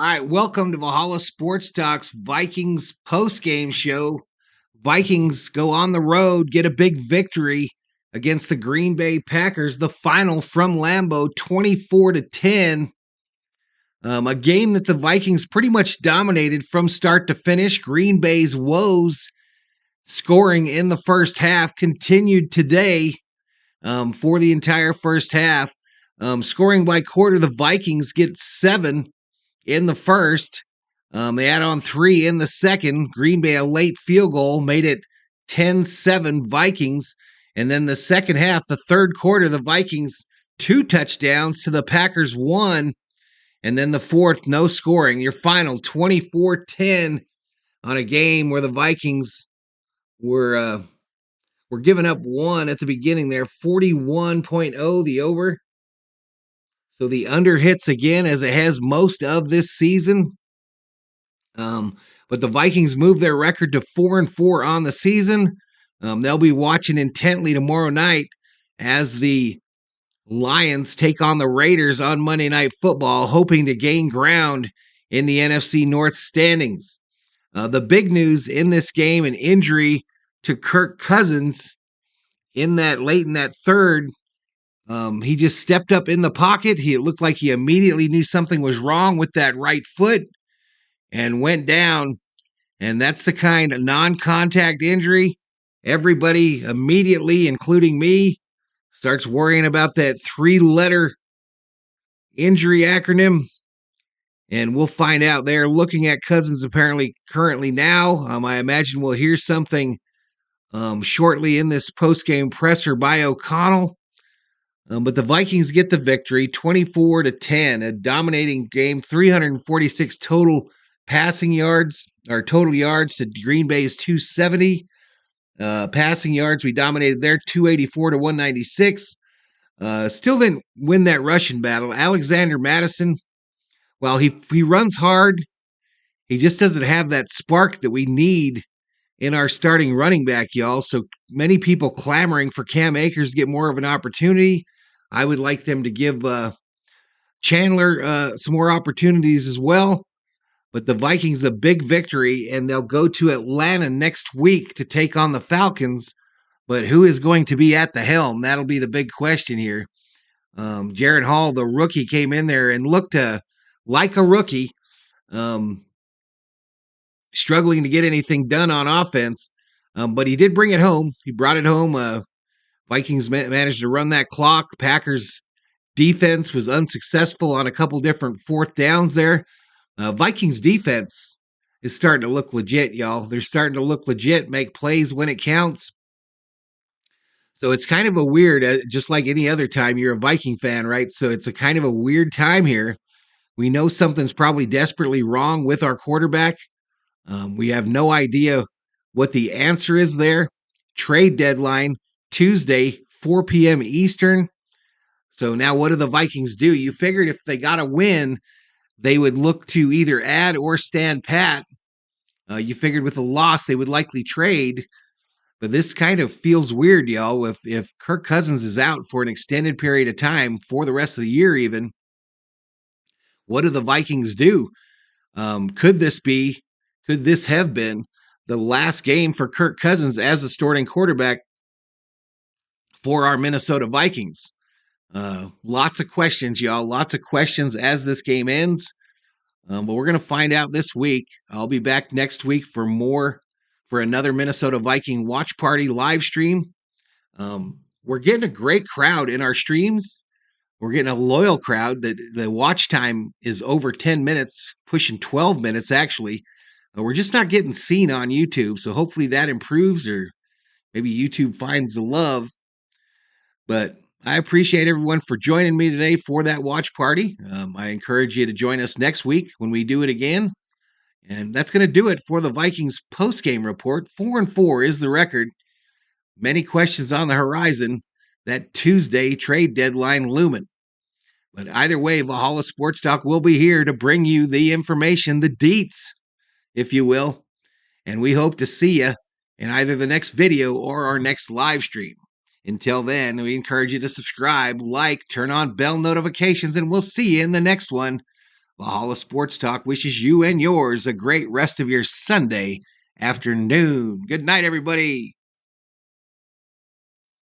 All right, welcome to Valhalla Sports Talks Vikings post-game show. Vikings go on the road, get a big victory against the Green Bay Packers. The final from Lambeau, 24-10. A game that the Vikings pretty much dominated from start to finish. Green Bay's woes scoring in the first half continued today for the entire first half. Scoring by quarter, the Vikings get 7 in the first. They add on 3 in the second. Green Bay, a late field goal, made it 10-7 Vikings. And then the second half, the third quarter, the Vikings 2 touchdowns to the Packers 1. And then the fourth, no scoring. Your final 24-10 on a game where the Vikings were giving up 1 at the beginning there. 41.0 the over. So the under hits again, as it has most of this season. But the Vikings move their record to 4-4 on the season. They'll be watching intently tomorrow night as the Lions take on the Raiders on Monday Night Football, hoping to gain ground in the NFC North standings. The big news in this game, an injury to Kirk Cousins late in that third. He just stepped up in the pocket. It looked like he immediately knew something was wrong with that right foot and went down. And that's the kind of non-contact injury. Everybody immediately, including me, starts worrying about that 3-letter injury acronym. And we'll find out. They're looking at Cousins currently now. I imagine we'll hear something shortly in this post-game presser by O'Connell. But the Vikings get the victory, 24-10, a dominating game, 346 total passing yards, or total yards to Green Bay's 270. Passing yards, we dominated their 284 to 196. Still didn't win that rushing battle. Alexander Madison, while he runs hard, he just doesn't have that spark that we need in our starting running back, y'all. So many people clamoring for Cam Akers to get more of an opportunity. I would like them to give Chandler some more opportunities as well. But the Vikings a big victory, and they'll go to Atlanta next week to take on the Falcons. But who is going to be at the helm? That'll be the big question here. Jared Hall, the rookie, came in there and looked like a rookie, struggling to get anything done on offense. But he did bring it home. He brought it home. Vikings managed to run that clock. The Packers' defense was unsuccessful on a couple different fourth downs there. Vikings' defense is starting to look legit, y'all. They're starting to look legit, make plays when it counts. So it's kind of a weird, just like any other time you're a Viking fan, right? So it's a kind of a weird time here. We know something's probably desperately wrong with our quarterback. We have no idea what the answer is there. Trade deadline, Tuesday, 4 p.m. Eastern. So now what do the Vikings do? You figured if they got a win, they would look to either add or stand pat. You figured with a loss, they would likely trade. But this kind of feels weird, y'all. If Kirk Cousins is out for an extended period of time, for the rest of the year even, what do the Vikings do? Could this have been the last game for Kirk Cousins as the starting quarterback for our Minnesota Vikings? Lots of questions, y'all. Lots of questions as this game ends. But we're going to find out this week. I'll be back next week for another Minnesota Viking watch party live stream. We're getting a great crowd in our streams. We're getting a loyal crowd. The watch time is over 10 minutes, pushing 12 minutes actually. We're just not getting seen on YouTube. So hopefully that improves, or maybe YouTube finds the love. But I appreciate everyone for joining me today for that watch party. I encourage you to join us next week when we do it again. And that's going to do it for the Vikings post-game report. 4-4 is the record. Many questions on the horizon. That Tuesday trade deadline looming. But either way, Valhalla Sports Talk will be here to bring you the information, the deets, if you will. And we hope to see you in either the next video or our next live stream. Until then, we encourage you to subscribe, like, turn on bell notifications, and we'll see you in the next one. Valhalla Sports Talk wishes you and yours a great rest of your Sunday afternoon. Good night, everybody.